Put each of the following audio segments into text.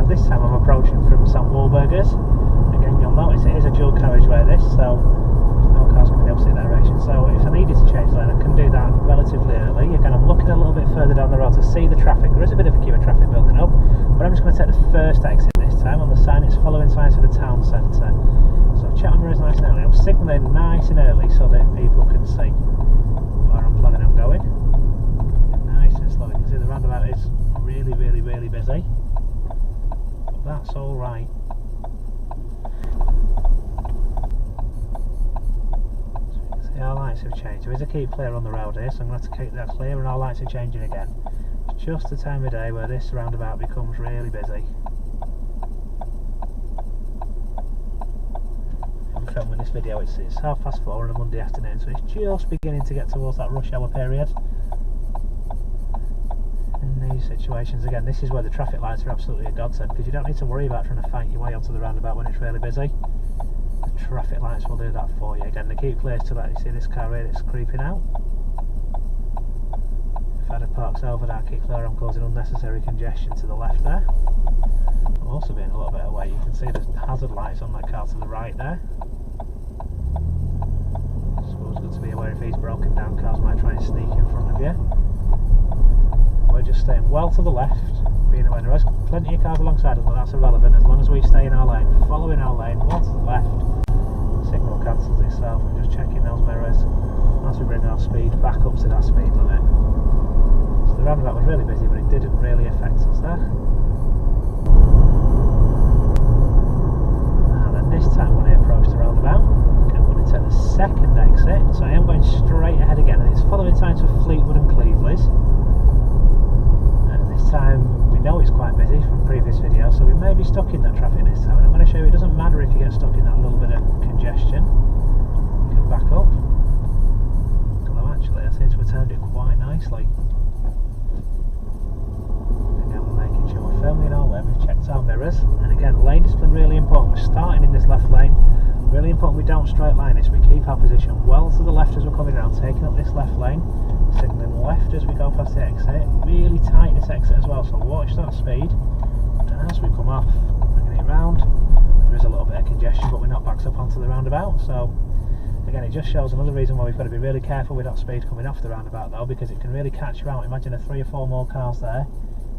this time I'm approaching from Walburgas. Again, you'll notice it is a dual carriageway this, so there's no cars coming the opposite direction. So if I needed to change lane, I can do that relatively early. Again, I'm looking a little bit further down the road to see the traffic. There is a bit of a queue of traffic building up, but I'm just going to take the first exit this time. On the sign it's following signs for the town centre. So Cheltenham is nice and early. I'm signalling nice and early so that people can see where I'm planning on going. Nice and slow. You can see the roundabout is really busy. But that's alright. Our lights have changed. There is a keep clear on the road here, so I'm going to have to keep that clear, and our lights are changing again. It's just the time of day where this roundabout becomes really busy. I'm filming this video, it's 4:30 on a Monday afternoon, so it's just beginning to get towards that rush hour period. In these situations, again, this is where the traffic lights are absolutely a godsend, because you don't need to worry about trying to fight your way onto the roundabout when it's really busy. Traffic lights will do that for you. Again, the keep clear to let you see this car here that's creeping out. If I'd have parked over that keep clear, I'm causing unnecessary congestion to the left there. I'm also being a little bit away. You can see the hazard lights on that car to the right there. I suppose good to be aware if he's broken down, cars might try and sneak in front of you. We're just staying well to the left, being aware there is plenty of cars alongside us, but that's irrelevant as long as we stay in our lane, following our lane, well to the left. Signal cancels itself, and just checking those mirrors as we bring our speed back up to that speed limit. So the roundabout was really busy, but it didn't really affect us there. And then this time when I approach the roundabout, I'm going to take the second exit, so I am going straight ahead again, and it's following signs for Fleetwood and Cleveley's. And this time we know it's quite busy from previous videos, so we may be stuck in that traffic this time, and I'm going to show you it doesn't matter if you get stuck in that little bit of congestion. You can back up, although actually I seem to have timed it quite nicely. Again, we're making sure we're firmly in our lane, we've checked our mirrors, and again, lane discipline really important. We're starting in this left lane, really important we don't straight line this, we keep our position well to the left as we're coming around, taking up this left lane, signalling left as we go past the exit, really tight this exit as well, so watch that speed, and as we come off, bringing it round, there is a little bit of congestion, but we're not backed up onto the roundabout. So again, it just shows another reason why we've got to be really careful with that speed coming off the roundabout though, because it can really catch you out. Imagine a 3 or 4 more cars there,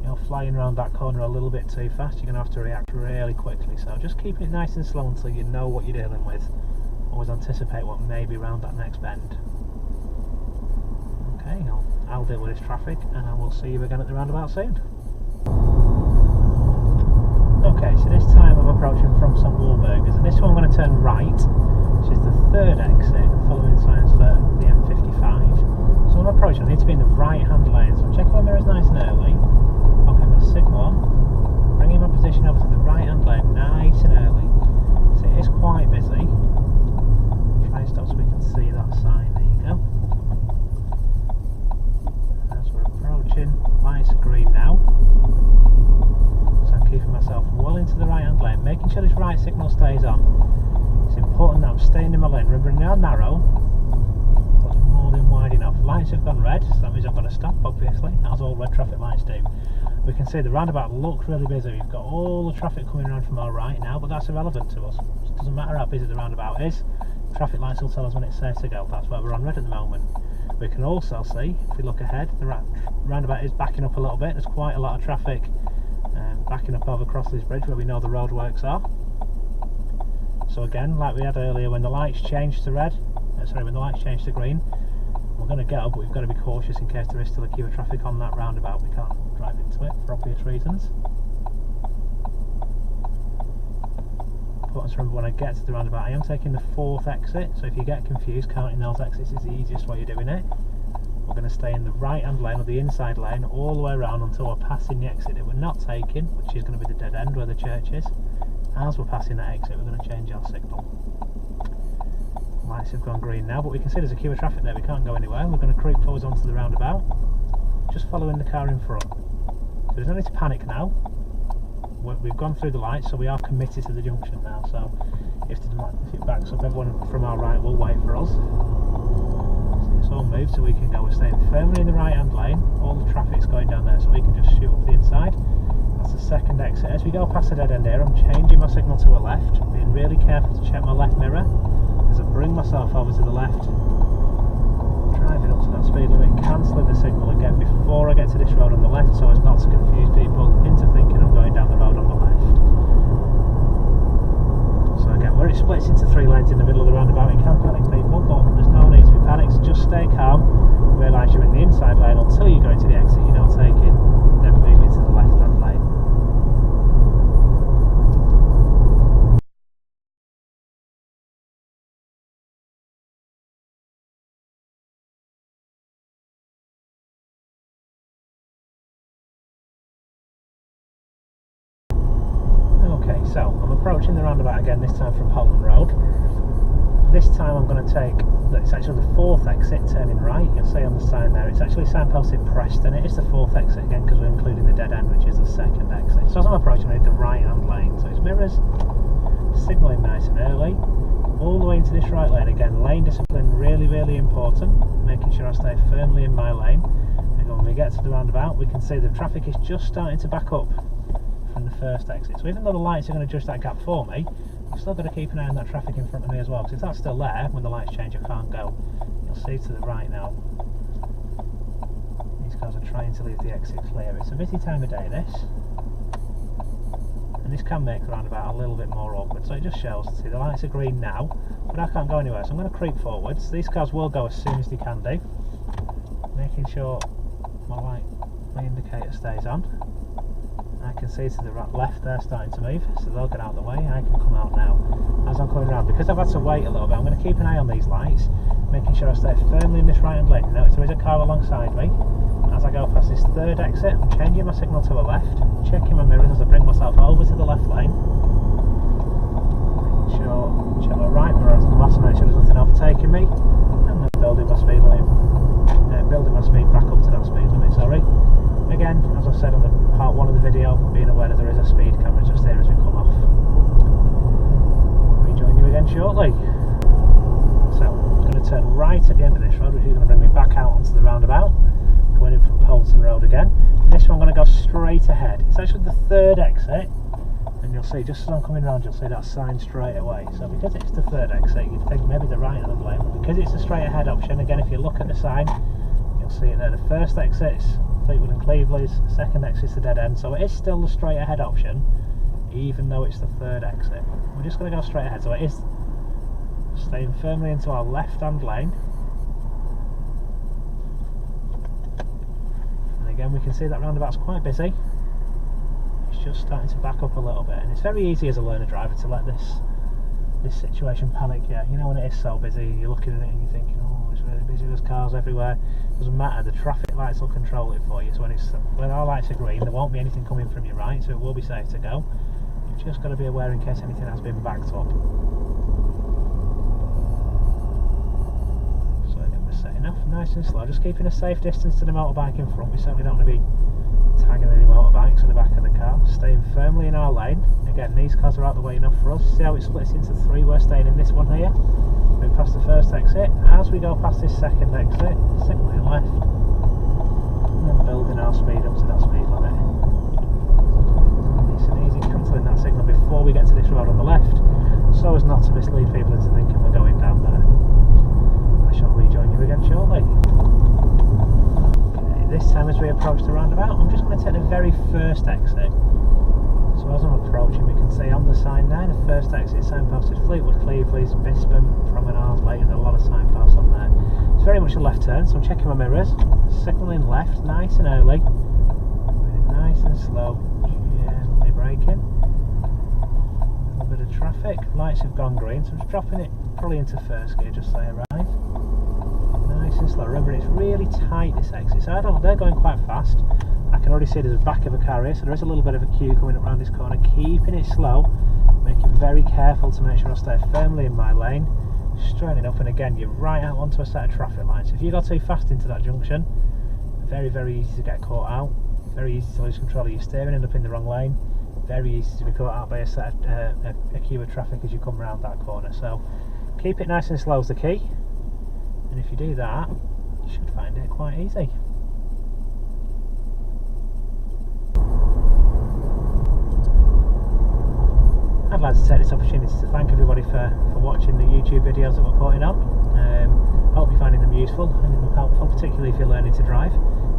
you know, flying around that corner a little bit too fast, you're going to have to react really quickly. So just keep it nice and slow until you know what you're dealing with. Always anticipate what may be around that next bend. Okay, I'll deal with this traffic, and I will see you again at the roundabout soon. Okay, so this time I'm approaching from Walburgas, and this one I'm going to turn right, which is the third exit, following signs for the M55. So I'm approaching, I need to be in the right hand lane, so I'm checking my mirrors nice and early, popping my signal on, bringing my position over to the right hand lane nice and early. So it is quite busy. Try and stop so we can see that sign, there you go. As we're approaching, lights are green now. Keeping myself well into the right hand lane, making sure this right signal stays on. It's important that I'm staying in my lane. Remembering they are narrow, but more than wide enough. Lights have gone red, so that means I've got to stop, obviously, as all red traffic lights do. We can see the roundabout looks really busy. We've got all the traffic coming around from our right now, but that's irrelevant to us. It doesn't matter how busy the roundabout is, traffic lights will tell us when it's safe to go. That's why we're on red at the moment. We can also see, if we look ahead, the roundabout is backing up a little bit. There's quite a lot of traffic backing up over across this bridge where we know the roadworks are. So again, like we had earlier, when the lights change to red, when the lights change to green, we're going to go, but we've got to be cautious in case there is still a queue of traffic on that roundabout. We can't drive into it for obvious reasons. Important to remember when I get to the roundabout, I am taking the 4th exit, so if you get confused, counting those exits is the easiest way of doing it. We're going to stay in the right hand lane or the inside lane all the way around until we're passing the exit that we're not taking, which is going to be the dead end where the church is. As we're passing that exit, we're going to change our signal. Lights have gone green now, but we can see there's a queue of traffic there, we can't go anywhere. We're going to creep forwards onto the roundabout, just following the car in front. So there's no need to panic now. We've gone through the lights, so we are committed to the junction now. So if it backs up, everyone from our right will wait for us. It's all moved so we can go. We're staying firmly in the right hand lane, all the traffic's going down there, so we can just shoot up the inside. As That's the second exit. As we go past the dead end here, I'm changing my signal to a left, being really careful to check my left mirror as I bring myself over to the left, driving up to that speed limit, cancelling the signal again before I get to this road on the left so as not to confuse people into thinking I'm going down the road on the left. So again, where it splits into 3 lanes in the middle of the roundabout, it can panic people, but there's no need to be panicked, so just stay calm, realise you're in the inside lane until you go into the exit you're not taking, then move into the left hand lane. Okay, so I'm approaching the roundabout again, this time from Poulton Road. This time I'm going to take, it's actually the 4th exit, turning right. You'll see on the sign there, it's actually signposted Preston. It is the 4th exit again because we're including the dead end, which is the 2nd exit. So as I'm approaching, I need the right hand lane. So it's mirrors, signalling nice and early, all the way into this right lane again. Lane discipline really, really important, making sure I stay firmly in my lane. And when we get to the roundabout, we can see the traffic is just starting to back up from the 1st exit. So even though the lights are going to judge that gap for me, I've still got to keep an eye on that traffic in front of me as well, because if that's still there, when the lights change I can't go. You'll see to the right now, these cars are trying to leave the exit clear. It's a busy time of day this, and this can make the roundabout a little bit more awkward, so it just shows, see the lights are green now, but I can't go anywhere, so I'm going to creep forwards. These cars will go as soon as they can do, making sure my indicator stays on. I can see to the left they're starting to move, so they'll get out of the way. I can come out now as I'm coming around. Because I've had to wait a little bit, I'm going to keep an eye on these lights, making sure I stay firmly in this right hand lane. You notice there is a car alongside me. As I go past this 3rd exit, I'm changing my signal to a left, checking my mirrors as I bring myself over to the left lane, making sure, check my right mirror as I come off to make sure there's nothing overtaking me, and then building my speed limit, building my speed back up to that speed limit, sorry. Again, as I said on the part 1 of the video, being aware that there is a speed camera just here as we come off. Rejoin you again shortly. So, I'm going to turn right at the end of this road, which is going to bring me back out onto the roundabout, going in from Poulton Road again. This one I'm going to go straight ahead. It's actually the 3rd exit, and you'll see, just as I'm coming round, you'll see that sign straight away. So because it's the 3rd exit, you'd think maybe the right hand lane, but because it's a straight ahead option, again, if you look at the sign, you'll see it there. The 1st exit's Fleetwood and Cleveley's, 2nd exit's the dead end, so it is still the straight ahead option, even though it's the 3rd exit. We're just going to go straight ahead, so it is staying firmly into our left hand lane. And again, we can see that roundabout's quite busy. It's just starting to back up a little bit, and it's very easy as a learner driver to let this situation panic you. You know, when it is so busy, you're looking at it and you're thinking, oh, it's really busy, there's cars everywhere. Doesn't matter, the traffic lights will control it for you. So when our lights are green, there won't be anything coming from your right, so it will be safe to go. You've just got to be aware in case anything has been backed up. So again, we're setting off nice and slow, just keeping a safe distance to the motorbike in front. We certainly don't want to be tagging any motorbikes in the back of the car. Staying firmly in our lane. Again, these cars are out the way enough for us. See how it splits into 3? We're staying in this one here. We're past the 1st exit. As we go past this 2nd exit, signaling left, and then building our speed up to that speed limit. Nice and easy, cancelling that signal before we get to this road on the left, so as not to mislead people into thinking we're going down there. I shall rejoin you again shortly. This time as we approach the roundabout, I'm just going to take the very 1st exit. So as I'm approaching, we can see on the sign there, the 1st exit signposted Fleetwood, Cleveley's, Bispam, Promenade, Lane, and a lot of signposts on there. It's very much a left turn, so I'm checking my mirrors, signalling left, nice and early, nice and slow, gently braking. A little bit of traffic, lights have gone green, so I'm just dropping it probably into 1st gear just so I arrive. Nice and slow. Remember, it's really tight, this exit, so they're going quite fast. I can already see there's a back of a car here, so there is a little bit of a queue coming up around this corner. Keeping it slow, making very careful to make sure I stay firmly in my lane, straightening up, and again you're right out onto a set of traffic lights. If you go too fast into that junction, very, very easy to get caught out, very easy to lose control of your steering, end up in the wrong lane, very easy to be caught out by a set of, a queue of traffic as you come around that corner. So keep it nice and slow is the key, and if you do that, you should find it quite easy. I'd like to take this opportunity to thank everybody for watching the YouTube videos that we're putting on. Hope you're finding them useful and helpful, particularly if you're learning to drive.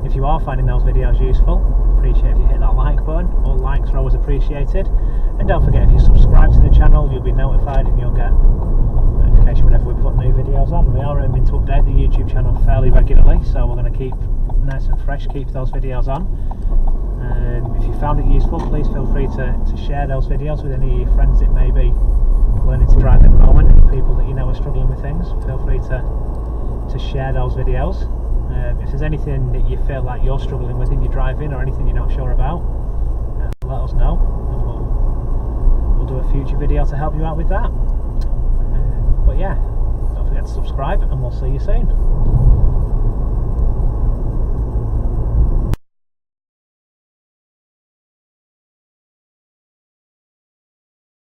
If you are finding those videos useful, appreciate if you hit that like button. All likes are always appreciated. And don't forget, if you subscribe to the channel, you'll be notified and you'll get notification whenever we put new videos on. We are aiming to update the YouTube channel fairly regularly, so we're going to keep nice and fresh, keep those videos on. If you found it useful, please feel free to share those videos with any of your friends that may be learning to drive at the moment, any people that you know are struggling with things. Feel free to share those videos. If there's anything that you feel like you're struggling with in your driving or anything you're not sure about, let us know and we'll do a future video to help you out with that. But yeah, don't forget to subscribe and we'll see you soon.